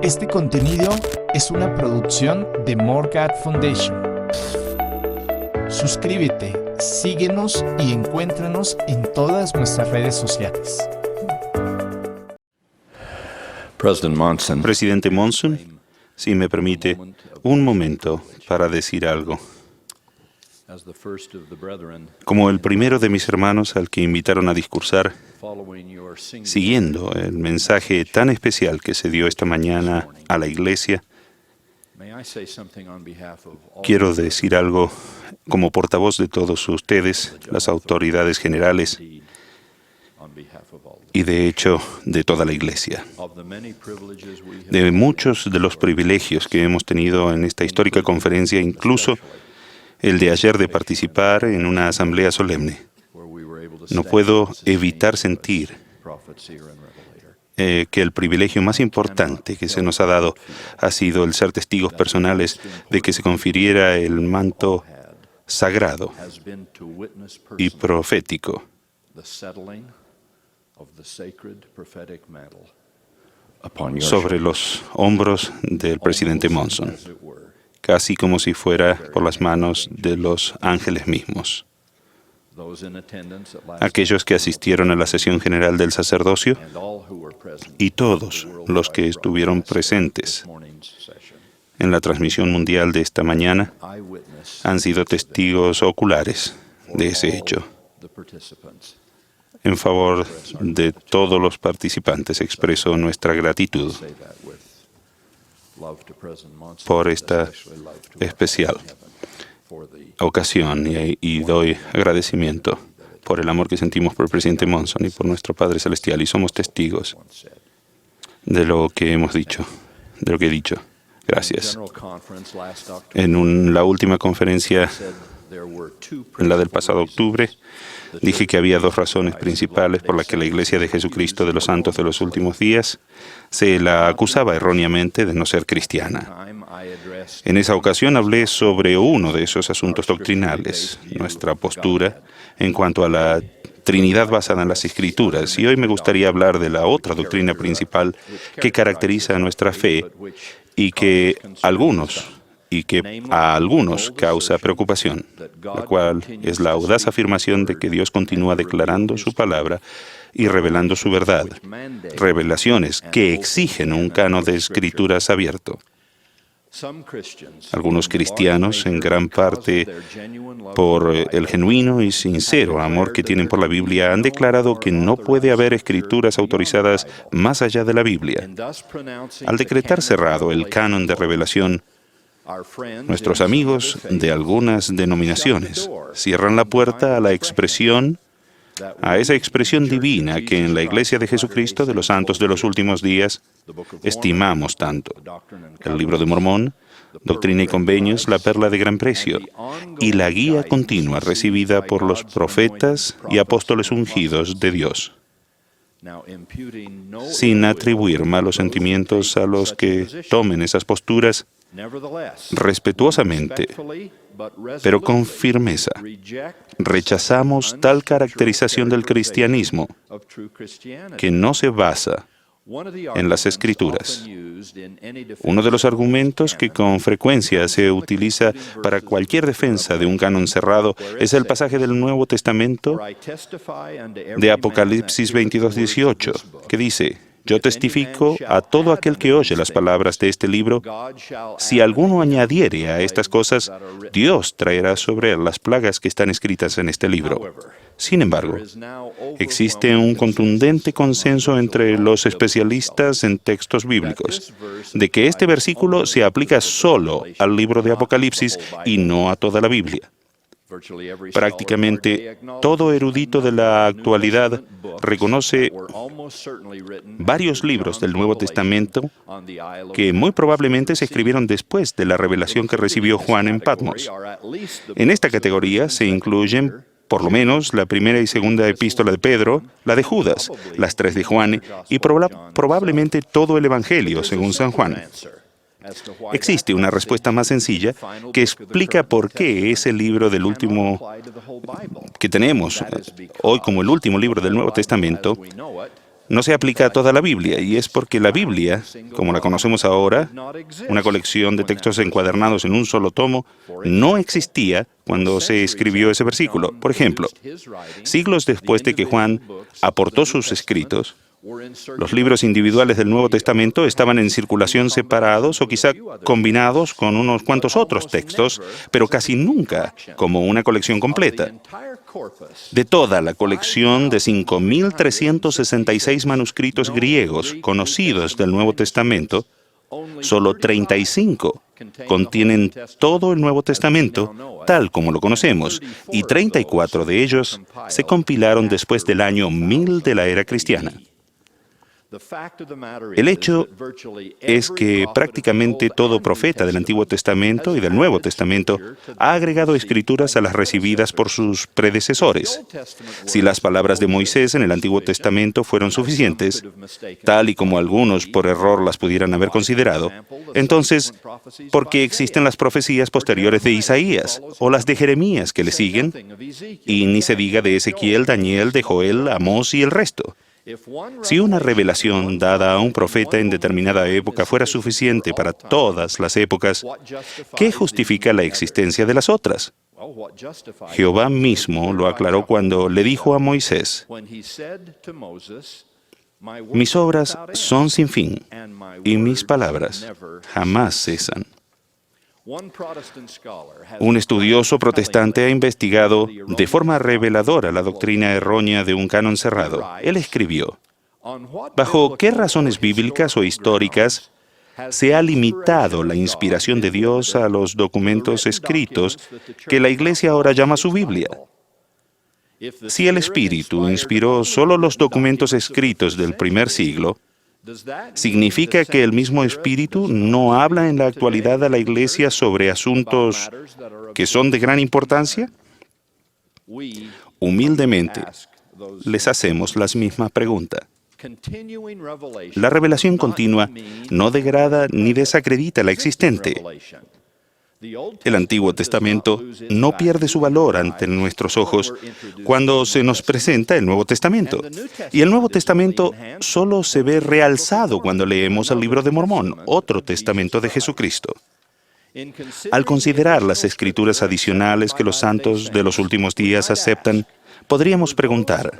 Este contenido es una producción de More God Foundation. Suscríbete, síguenos y encuéntranos en todas nuestras redes sociales. Presidente Monson, si me permite un momento para decir algo. Como el primero de mis hermanos al que invitaron a discursar, siguiendo el mensaje tan especial que se dio esta mañana a la Iglesia, quiero decir algo como portavoz de todos ustedes, las autoridades generales y de hecho de toda la Iglesia. De muchos de los privilegios que hemos tenido en esta histórica conferencia, incluso el de ayer de participar en una asamblea solemne, no puedo evitar sentir que el privilegio más importante que se nos ha dado ha sido el ser testigos personales de que se confiriera el manto sagrado y profético sobre los hombros del presidente Monson, casi como si fuera por las manos de los ángeles mismos. Aquellos que asistieron a la sesión general del sacerdocio y todos los que estuvieron presentes en la transmisión mundial de esta mañana han sido testigos oculares de ese hecho. En favor de todos los participantes expreso nuestra gratitud por esta especial ocasión y doy agradecimiento por el amor que sentimos por el presidente Monson y por nuestro Padre Celestial, y somos testigos de lo que hemos dicho, de lo que he dicho. Gracias. En la última conferencia, en la del pasado octubre, dije que había dos razones principales por las que la Iglesia de Jesucristo de los Santos de los Últimos Días se la acusaba erróneamente de no ser cristiana. En esa ocasión hablé sobre uno de esos asuntos doctrinales, nuestra postura en cuanto a la Trinidad basada en las Escrituras, y hoy me gustaría hablar de la otra doctrina principal que caracteriza nuestra fe y que a algunos causa preocupación, la cual es la audaz afirmación de que Dios continúa declarando su palabra y revelando su verdad, revelaciones que exigen un canon de escrituras abierto. Algunos cristianos, en gran parte por el genuino y sincero amor que tienen por la Biblia, han declarado que no puede haber escrituras autorizadas más allá de la Biblia. Al decretar cerrado el canon de revelación, nuestros amigos de algunas denominaciones cierran la puerta a esa expresión divina que en la Iglesia de Jesucristo de los Santos de los Últimos Días estimamos tanto: el Libro de Mormón, Doctrina y Convenios, la perla de gran precio, y la guía continua recibida por los profetas y apóstoles ungidos de Dios. Sin atribuir malos sentimientos a los que tomen esas posturas, respetuosamente, pero con firmeza, rechazamos tal caracterización del cristianismo que no se basa en las Escrituras. Uno de los argumentos que con frecuencia se utiliza para cualquier defensa de un canon cerrado es el pasaje del Nuevo Testamento de Apocalipsis 22:18, que dice: «Yo testifico a todo aquel que oye las palabras de este libro, si alguno añadiere a estas cosas, Dios traerá sobre él las plagas que están escritas en este libro». Sin embargo, existe un contundente consenso entre los especialistas en textos bíblicos de que este versículo se aplica solo al libro de Apocalipsis y no a toda la Biblia. Prácticamente todo erudito de la actualidad reconoce varios libros del Nuevo Testamento que muy probablemente se escribieron después de la revelación que recibió Juan en Patmos. En esta categoría se incluyen por lo menos la primera y segunda epístola de Pedro, la de Judas, las 3 de Juan y probablemente todo el Evangelio según San Juan. Existe una respuesta más sencilla que explica por qué ese libro del último que tenemos hoy como el último libro del Nuevo Testamento no se aplica a toda la Biblia, y es porque la Biblia, como la conocemos ahora, una colección de textos encuadernados en un solo tomo, no existía cuando se escribió ese versículo. Por ejemplo, siglos después de que Juan aportó sus escritos, los libros individuales del Nuevo Testamento estaban en circulación separados o quizá combinados con unos cuantos otros textos, pero casi nunca como una colección completa. De toda la colección de 5.366 manuscritos griegos conocidos del Nuevo Testamento, solo 35 contienen todo el Nuevo Testamento tal como lo conocemos, y 34 de ellos se compilaron después del año 1000 de la era cristiana. El hecho es que prácticamente todo profeta del Antiguo Testamento y del Nuevo Testamento ha agregado escrituras a las recibidas por sus predecesores. Si las palabras de Moisés en el Antiguo Testamento fueron suficientes, tal y como algunos por error las pudieran haber considerado, entonces, ¿por qué existen las profecías posteriores de Isaías o las de Jeremías que le siguen? Y ni se diga de Ezequiel, Daniel, de Joel, Amós y el resto. Si una revelación dada a un profeta en determinada época fuera suficiente para todas las épocas, ¿qué justifica la existencia de las otras? Jehová mismo lo aclaró cuando le dijo a Moisés: mis obras son sin fin, y mis palabras jamás cesan. Un estudioso protestante ha investigado de forma reveladora la doctrina errónea de un canon cerrado. Él escribió: ¿bajo qué razones bíblicas o históricas se ha limitado la inspiración de Dios a los documentos escritos que la Iglesia ahora llama su Biblia? Si el Espíritu inspiró solo los documentos escritos del primer siglo, ¿significa que el mismo Espíritu no habla en la actualidad a la Iglesia sobre asuntos que son de gran importancia? Humildemente, les hacemos la misma pregunta. La revelación continua no degrada ni desacredita la existente. El Antiguo Testamento no pierde su valor ante nuestros ojos cuando se nos presenta el Nuevo Testamento. Y el Nuevo Testamento solo se ve realzado cuando leemos el Libro de Mormón, otro testamento de Jesucristo. Al considerar las escrituras adicionales que los santos de los últimos días aceptan, podríamos preguntar: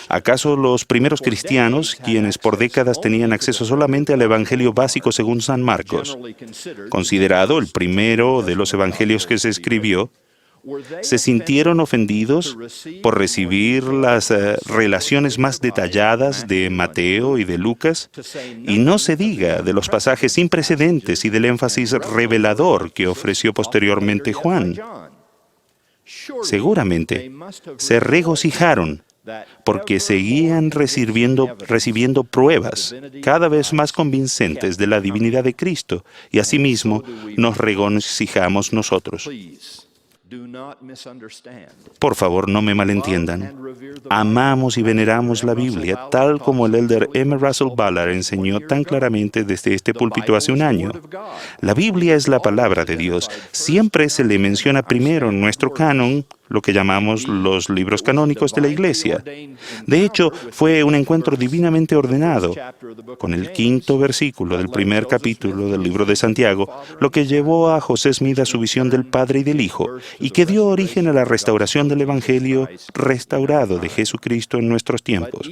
¿acaso los primeros cristianos, quienes por décadas tenían acceso solamente al Evangelio básico según San Marcos, considerado el primero de los evangelios que se escribió, se sintieron ofendidos por recibir las relaciones más detalladas de Mateo y de Lucas? Y no se diga de los pasajes sin precedentes y del énfasis revelador que ofreció posteriormente Juan. Seguramente se regocijaron porque seguían recibiendo pruebas cada vez más convincentes de la divinidad de Cristo, y asimismo nos regocijamos nosotros. Por favor, no me malentiendan. Amamos y veneramos la Biblia, tal como el elder M. Russell Ballard enseñó tan claramente desde este púlpito hace un año. La Biblia es la palabra de Dios. Siempre se le menciona primero en nuestro canon lo que llamamos los libros canónicos de la Iglesia. De hecho, fue un encuentro divinamente ordenado con el 5º versículo del primer capítulo del libro de Santiago, lo que llevó a José Smith a su visión del Padre y del Hijo, y que dio origen a la restauración del Evangelio restaurado de Jesucristo en nuestros tiempos.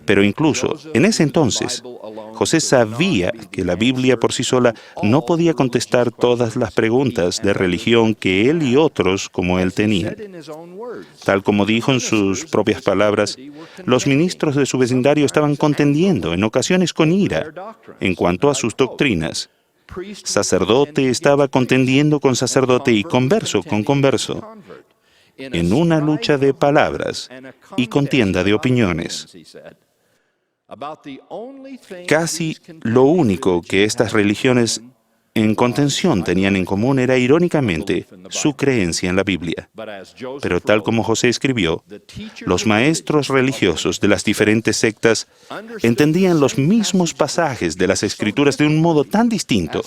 Pero incluso en ese entonces, José sabía que la Biblia por sí sola no podía contestar todas las preguntas de religión que él y otros como él tenían. Tal como dijo en sus propias palabras, los ministros de su vecindario estaban contendiendo, en ocasiones con ira, en cuanto a sus doctrinas. Sacerdote estaba contendiendo con sacerdote y converso con converso, en una lucha de palabras y contienda de opiniones. Casi lo único que estas religiones en contención tenían en común era, irónicamente, su creencia en la Biblia. Pero tal como José escribió, los maestros religiosos de las diferentes sectas entendían los mismos pasajes de las Escrituras de un modo tan distinto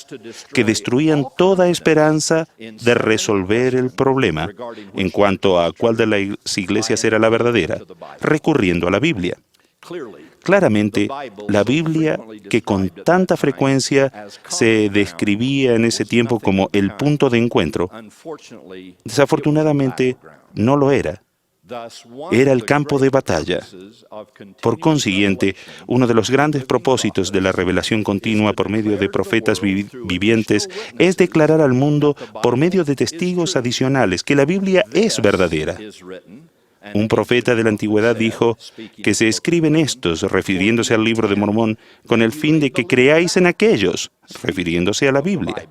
que destruían toda esperanza de resolver el problema en cuanto a cuál de las iglesias era la verdadera, recurriendo a la Biblia. Claramente, la Biblia, que con tanta frecuencia se describía en ese tiempo como el punto de encuentro, desafortunadamente no lo era. Era el campo de batalla. Por consiguiente, uno de los grandes propósitos de la revelación continua por medio de profetas vivientes es declarar al mundo, por medio de testigos adicionales, que la Biblia es verdadera. Un profeta de la antigüedad dijo que se escriben estos, refiriéndose al libro de Mormón, con el fin de que creáis en aquellos, refiriéndose a la Biblia.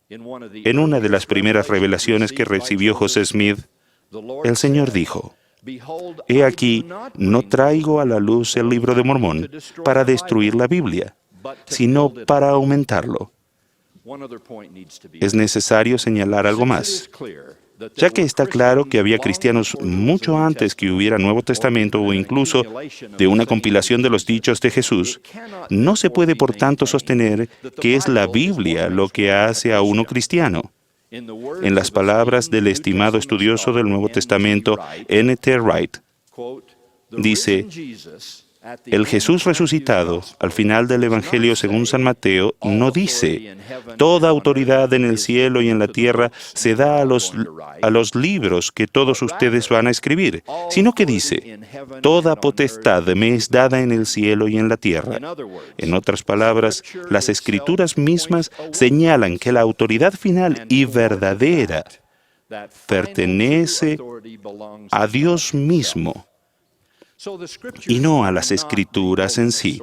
En una de las primeras revelaciones que recibió José Smith, el Señor dijo: «He aquí, no traigo a la luz el libro de Mormón para destruir la Biblia, sino para aumentarlo». Es necesario señalar algo más. Ya que está claro que había cristianos mucho antes que hubiera Nuevo Testamento o incluso de una compilación de los dichos de Jesús, no se puede por tanto sostener que es la Biblia lo que hace a uno cristiano. En las palabras del estimado estudioso del Nuevo Testamento, N.T. Wright, dice: el Jesús resucitado, al final del Evangelio según San Mateo, no dice: «Toda autoridad en el cielo y en la tierra se da a los libros que todos ustedes van a escribir», sino que dice: «Toda potestad me es dada en el cielo y en la tierra». En otras palabras, las Escrituras mismas señalan que la autoridad final y verdadera pertenece a Dios mismo y no a las Escrituras en sí.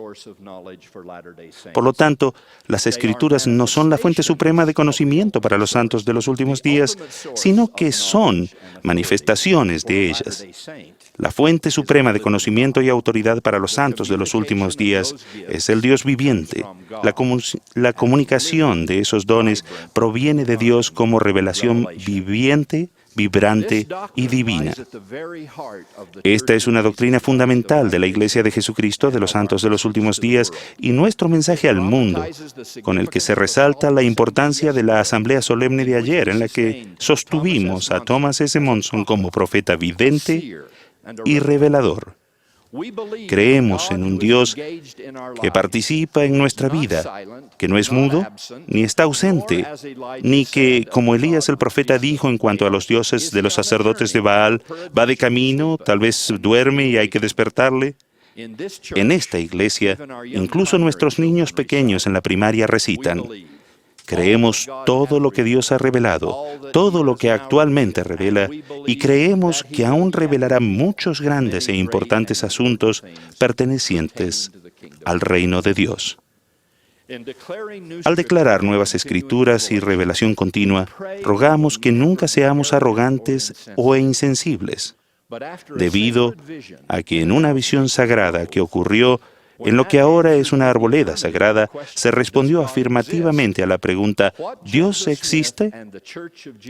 Por lo tanto, las Escrituras no son la fuente suprema de conocimiento para los santos de los últimos días, sino que son manifestaciones de ellas. La fuente suprema de conocimiento y autoridad para los santos de los últimos días es el Dios viviente. La comunicación de esos dones proviene de Dios como revelación viviente, vibrante y divina. Esta es una doctrina fundamental de la Iglesia de Jesucristo de los Santos de los Últimos Días y nuestro mensaje al mundo, con el que se resalta la importancia de la asamblea solemne de ayer, en la que sostuvimos a Thomas S. Monson como profeta vidente y revelador. Creemos en un Dios que participa en nuestra vida, que no es mudo, ni está ausente, ni que, como Elías el profeta dijo en cuanto a los dioses de los sacerdotes de Baal, va de camino, tal vez duerme y hay que despertarle. En esta iglesia, incluso nuestros niños pequeños en la primaria recitan: «Creemos todo lo que Dios ha revelado, todo lo que actualmente revela, y creemos que aún revelará muchos grandes e importantes asuntos pertenecientes al reino de Dios». Al declarar nuevas escrituras y revelación continua, rogamos que nunca seamos arrogantes o insensibles, debido a que en una visión sagrada que ocurrió en lo que ahora es una arboleda sagrada, se respondió afirmativamente a la pregunta: ¿Dios existe?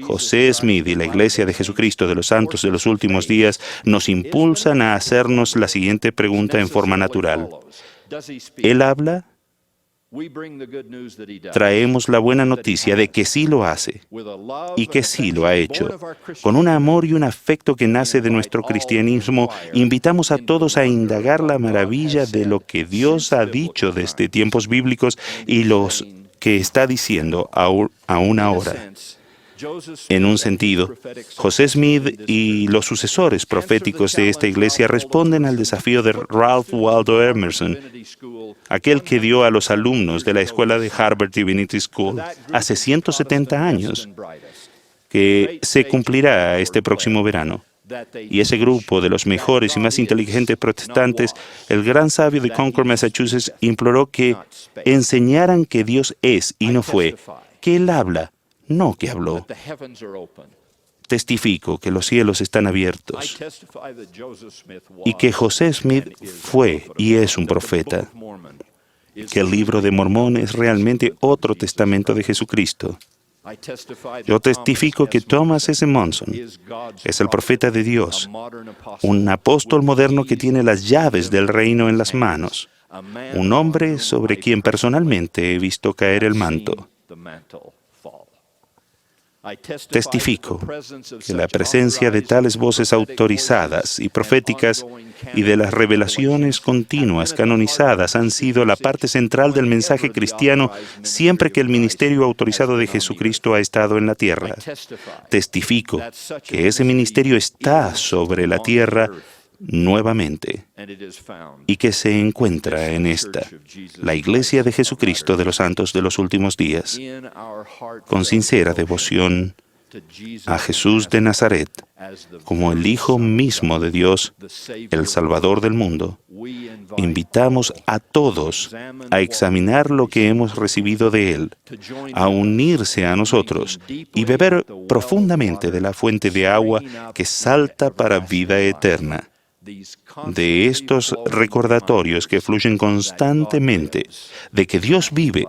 José Smith y la Iglesia de Jesucristo de los Santos de los Últimos Días nos impulsan a hacernos la siguiente pregunta en forma natural: ¿Él habla? Traemos la buena noticia de que sí lo hace y que sí lo ha hecho. Con un amor y un afecto que nace de nuestro cristianismo, invitamos a todos a indagar la maravilla de lo que Dios ha dicho desde tiempos bíblicos y los que está diciendo aún ahora. En un sentido, José Smith y los sucesores proféticos de esta iglesia responden al desafío de Ralph Waldo Emerson, aquel que dio a los alumnos de la escuela de Harvard Divinity School hace 170 años, que se cumplirá este próximo verano. Y ese grupo de los mejores y más inteligentes protestantes, el gran sabio de Concord, Massachusetts, imploró que enseñaran que Dios es y no fue, que Él habla, no que habló. Testifico que los cielos están abiertos y que José Smith fue y es un profeta, que el libro de Mormón es realmente otro testamento de Jesucristo. Yo testifico que Thomas S. Monson es el profeta de Dios, un apóstol moderno que tiene las llaves del reino en las manos, un hombre sobre quien personalmente he visto caer el manto. Testifico que la presencia de tales voces autorizadas y proféticas y de las revelaciones continuas canonizadas han sido la parte central del mensaje cristiano siempre que el ministerio autorizado de Jesucristo ha estado en la tierra. Testifico que ese ministerio está sobre la tierra nuevamente y que se encuentra en esta, la Iglesia de Jesucristo de los Santos de los Últimos Días, con sincera devoción a Jesús de Nazaret como el Hijo mismo de Dios, el Salvador del mundo. Invitamos a todos a examinar lo que hemos recibido de Él, a unirse a nosotros y beber profundamente de la fuente de agua que salta para vida eterna. De estos recordatorios que fluyen constantemente de que Dios vive,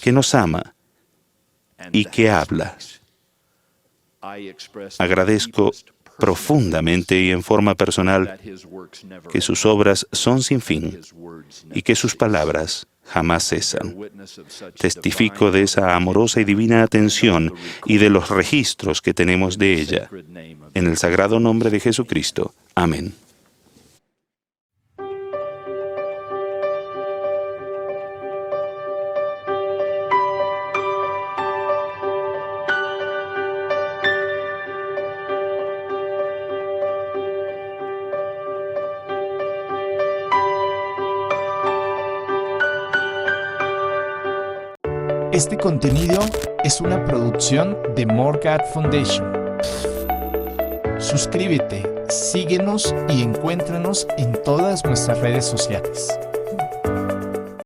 que nos ama y que habla. Agradezco profundamente y en forma personal que sus obras son sin fin y que sus palabras jamás cesan. Testifico de esa amorosa y divina atención y de los registros que tenemos de ella. En el sagrado nombre de Jesucristo. Amén. Este contenido es una producción de More God Foundation. Suscríbete, síguenos y encuéntranos en todas nuestras redes sociales.